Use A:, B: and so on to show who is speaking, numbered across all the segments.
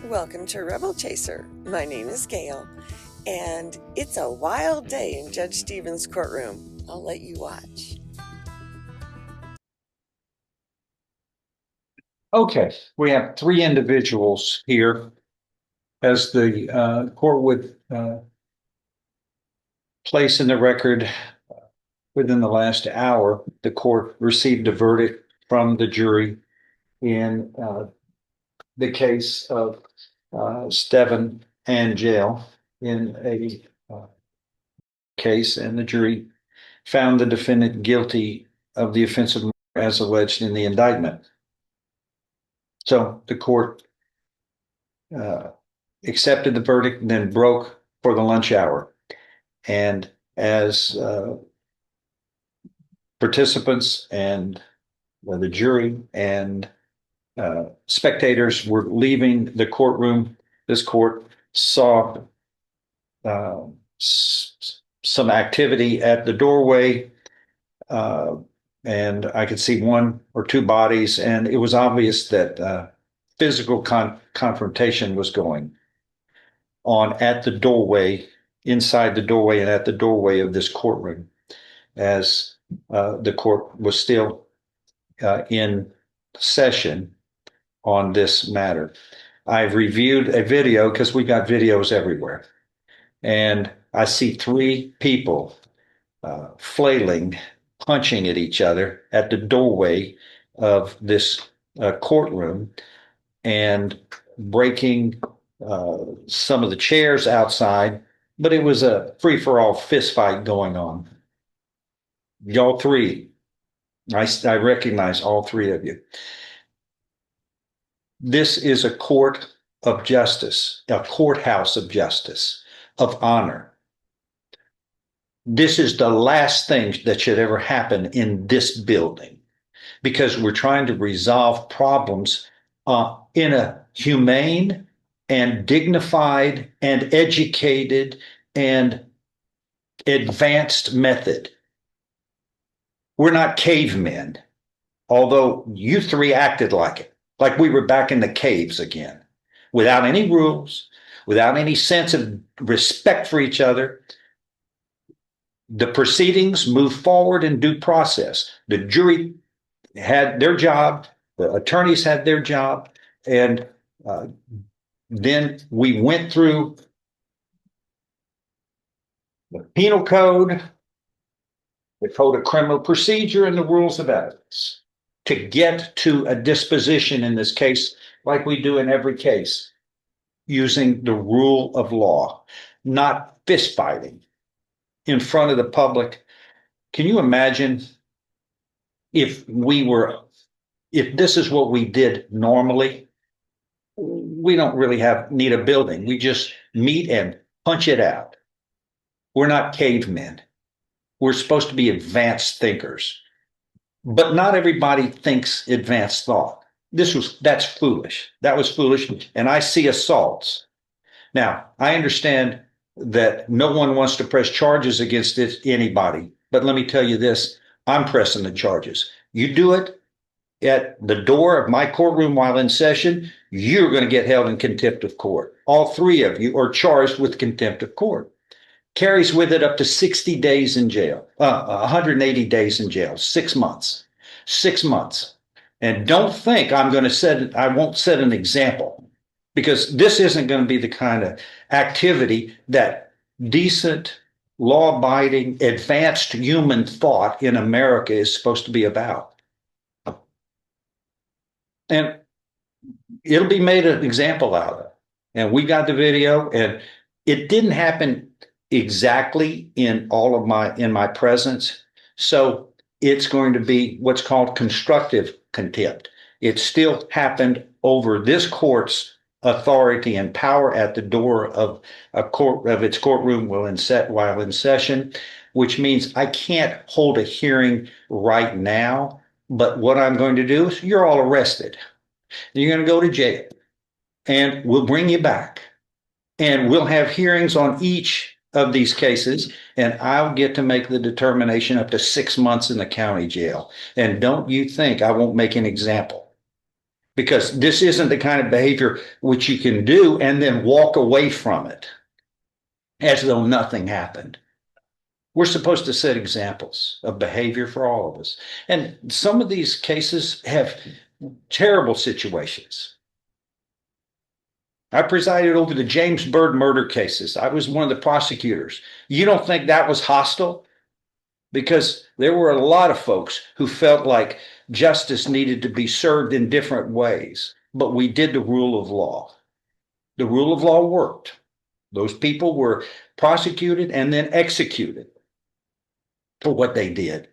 A: Welcome to Rebel Chaser. My name is Gail, and it's a wild day in Judge Stevens' courtroom. I'll let you watch.
B: Okay, we have three individuals here. As the court would place in the record, within the last hour, the court received a verdict from the jury in the case of Steven and Jail in a case, and the jury found the defendant guilty of the offense of murder as alleged in the indictment. So the court accepted the verdict and then broke for the lunch hour. And as participants and the jury and spectators were leaving the courtroom, this court saw some activity at the doorway, and I could see one or two bodies, and it was obvious that physical confrontation was going on at the doorway, inside the doorway, and at the doorway of this courtroom, as the court was still in session on this matter. I've reviewed a video because we got videos everywhere, and I see three people flailing, punching at each other at the doorway of this courtroom and breaking some of the chairs outside, but it was a free-for-all fist fight going on. Y'all three, I recognize all three of you. This is a court of justice, a courthouse of justice, of honor. This is the last thing that should ever happen in this building, because we're trying to resolve problems in a humane and dignified and educated and advanced method. We're not cavemen, although you three acted like it, like we were back in the caves again, without any rules, without any sense of respect for each other. The proceedings moved forward in due process. The jury had their job, the attorneys had their job, and then we went through the penal code, the code of criminal procedure, and the rules of evidence to get to a disposition in this case, like we do in every case, using the rule of law, not fist fighting in front of the public. Can you imagine if this is what we did normally? We don't really need a building. We just meet and punch it out. We're not cavemen. We're supposed to be advanced thinkers, but not everybody thinks advanced thought. That's foolish. That was foolish. And I see assaults. Now, I understand that no one wants to press charges against anybody, but let me tell you this, I'm pressing the charges. You do it at the door of my courtroom while in session, you're going to get held in contempt of court. All three of you are charged with contempt of court. Carries with it up to 60 days in jail, 180 days in jail, 6 months, 6 months. And don't think I won't set an example, because this isn't going to be the kind of activity that decent, law-abiding, advanced human thought in America is supposed to be about. And it'll be made an example out of. And we got the video, and it didn't happen exactly in my presence. So it's going to be what's called constructive contempt. It still happened over this court's authority and power at the door of its courtroom while in session, which means I can't hold a hearing right now. But what I'm going to do is you're all arrested. You're going to go to jail, and we'll bring you back, and we'll have hearings on each of these cases, and I'll get to make the determination up to 6 months in the county jail. And don't you think I won't make an example. because this isn't the kind of behavior which you can do and then walk away from it as though nothing happened. We're supposed to set examples of behavior for all of us. And some of these cases have terrible situations. I presided over the James Byrd murder cases. I was one of the prosecutors. You don't think that was hostile? Because there were a lot of folks who felt like justice needed to be served in different ways, but we did the rule of law. The rule of law worked. Those people were prosecuted and then executed for what they did.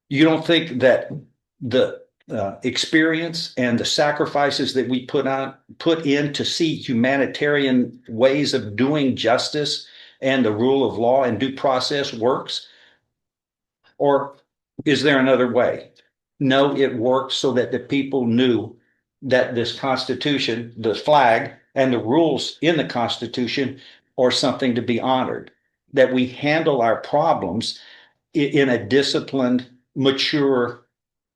B: You don't think that the experience and the sacrifices that we put in to see humanitarian ways of doing justice and the rule of law and due process works? Or is there another way? No, it worked so that the people knew that this Constitution, the flag, and the rules in the Constitution are something to be honored, that we handle our problems in a disciplined, mature,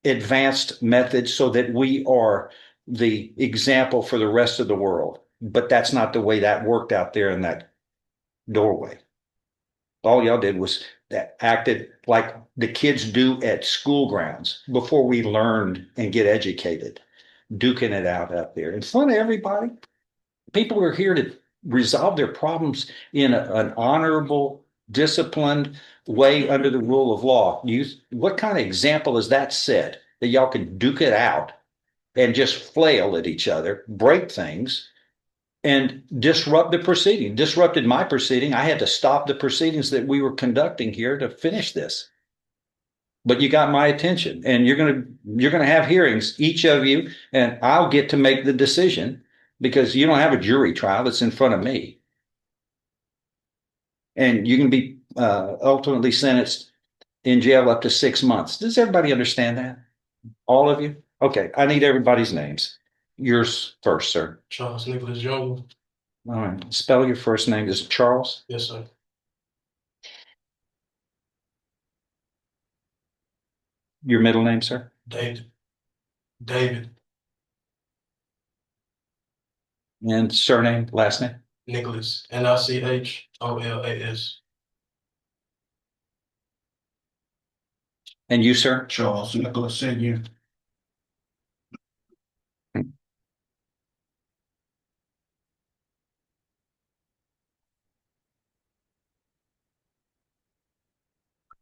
B: advanced method so that we are the example for the rest of the world. But that's not the way that worked out there in that doorway. All y'all did was that acted like the kids do at school grounds before we learned and get educated, duking it out there in front of everybody. People are here to resolve their problems in an honorable, disciplined way under the rule of law. What kind of example is that set that y'all can duke it out and just flail at each other, break things, and disrupt the proceeding, disrupted my proceeding. I had to stop the proceedings that we were conducting here to finish this. But you got my attention, and you're gonna have hearings, each of you, and I'll get to make the decision because you don't have a jury trial. It's in front of me. And you can be ultimately sentenced in jail up to 6 months. Does everybody understand that? All of you? Okay, I need everybody's names. Yours first, sir.
C: Charles Nicholas Jr.
B: All right. Spell your first name. Is it Charles?
C: Yes, sir.
B: Your middle name, sir?
C: David. David.
B: And surname, last name?
C: Nicholas. Nicholas.
B: And you, sir?
D: Charles Nicholas Sr.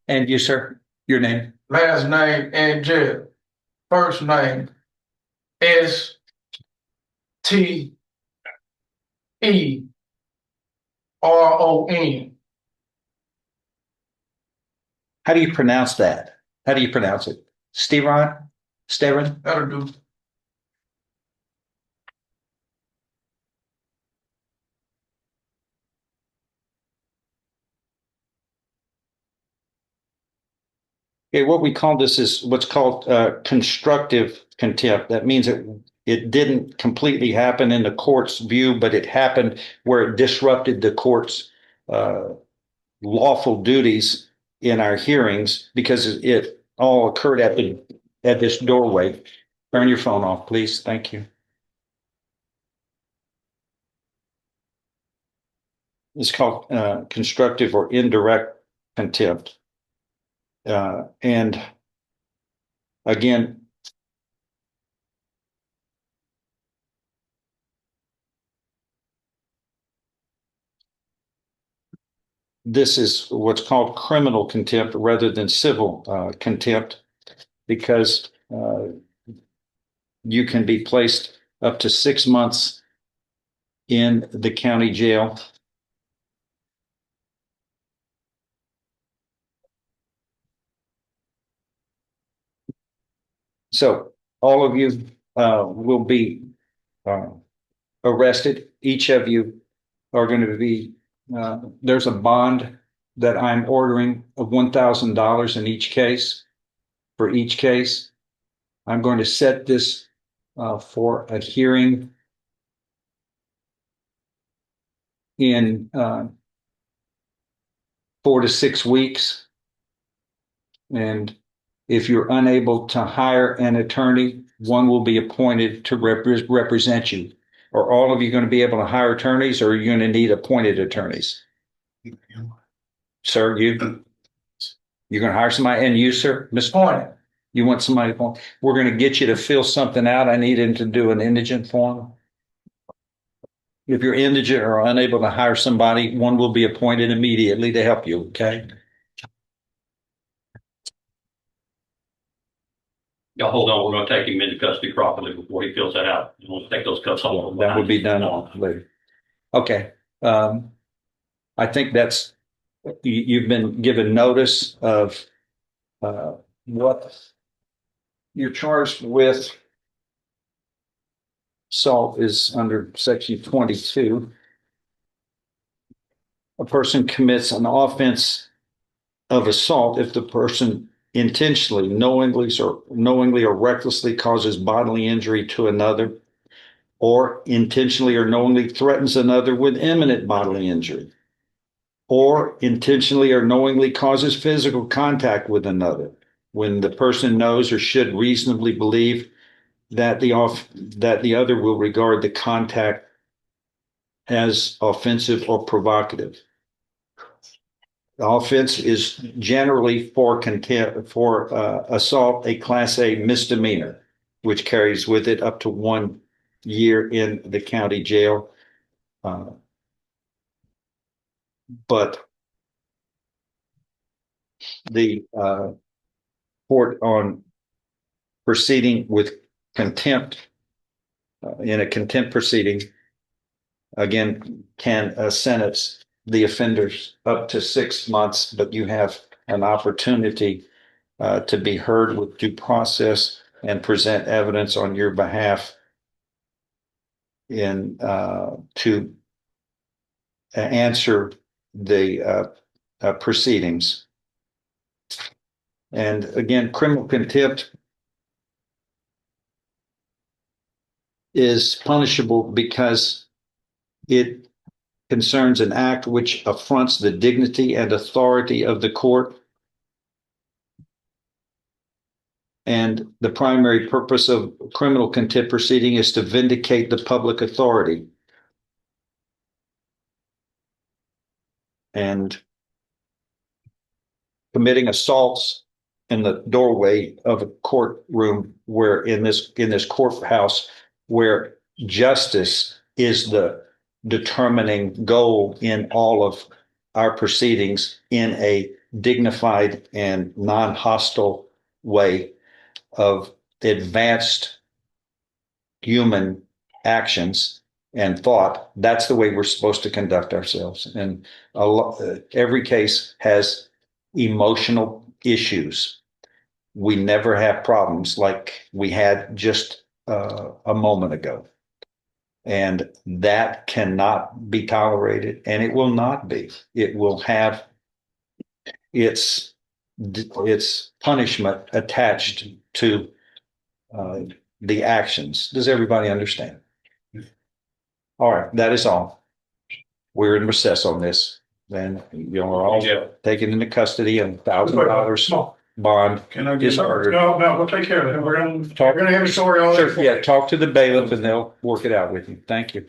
B: And you, sir? Your name?
D: Last name Angel. First name Steron.
B: How do you pronounce that? How do you pronounce it? Steron? Steron?
D: That'll do.
B: Okay, what we call this is what's called constructive contempt. That means it didn't completely happen in the court's view, but it happened where it disrupted the court's lawful duties in our hearings because it all occurred at this doorway. Turn your phone off, please. Thank you. It's called constructive or indirect contempt. And again, this is what's called criminal contempt rather than civil contempt, because you can be placed up to 6 months in the county jail. So all of you will be arrested. Each of you are going to be, there's a bond that I'm ordering of $1,000 in each case. For each case, I'm going to set this for a hearing in 4 to 6 weeks. And if you're unable to hire an attorney, one will be appointed to represent you. Are all of you going to be able to hire attorneys, or are you going to need appointed attorneys? Sir, you're going to hire somebody, and you, sir, Miss
D: Point.
B: You want somebody to, we're going to get you to fill something out. I need him to do an indigent form. If you're indigent or unable to hire somebody, one will be appointed immediately to help you, okay?
E: Y'all hold on, we're gonna take him into custody properly before he fills that out. We'll take those cuffs off.
B: That would be done later. Okay. I think that's, you've been given notice of what you're charged with. Assault is under section 22. A person commits an offense of assault if the person intentionally, knowingly or recklessly causes bodily injury to another, or intentionally or knowingly threatens another with imminent bodily injury, or intentionally or knowingly causes physical contact with another when the person knows or should reasonably believe that the other will regard the contact as offensive or provocative. The offense is generally for assault, a Class A misdemeanor, which carries with it up to 1 year in the county jail. But the court on proceeding with contempt in a contempt proceeding, again, can sentence the offenders up to 6 months, but you have an opportunity to be heard with due process and present evidence on your behalf in to answer the proceedings. And again, criminal contempt is punishable because it concerns an act which affronts the dignity and authority of the court. And the primary purpose of criminal contempt proceeding is to vindicate the public authority. And committing assaults in the doorway of a courtroom where in this courthouse where justice is the determining goal in all of our proceedings in a dignified and non-hostile way of advanced human actions and thought. That's the way we're supposed to conduct ourselves. And every case has emotional issues. We never have problems like we had just a moment ago. And that cannot be tolerated, and it will not be. It will have its punishment attached to the actions. Does everybody understand? All right, that is all. We're in recess on this. Then you're all taken into custody and $1,000 bond.
D: Can I
B: is
D: get
B: ordered.
D: No, we'll take care of it. We're gonna have a story on
B: Sure,
D: it.
B: yeah, talk to the bailiff and they'll work it out with you. Thank you.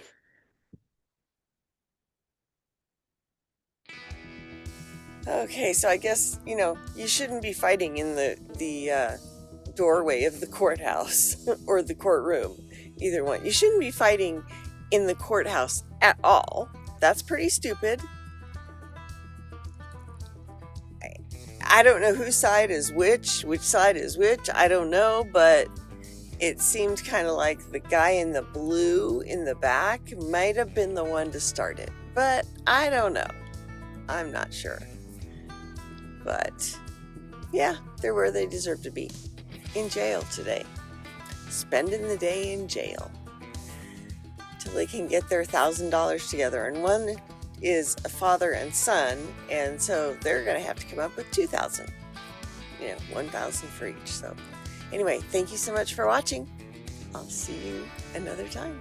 A: Okay, so I guess, you shouldn't be fighting in the doorway of the courthouse or the courtroom, either one. You shouldn't be fighting in the courthouse at all. That's pretty stupid. I don't know whose side is which side is which, I don't know, but it seemed kind of like the guy in the blue in the back might have been the one to start it, but I don't know. I'm not sure. But yeah, they're where they deserve to be, in jail today, spending the day in jail till they can get their $1,000 together. And one is a father and son, and so they're going to have to come up with $2,000, $1,000 for each. So anyway, thank you so much for watching. I'll see you another time.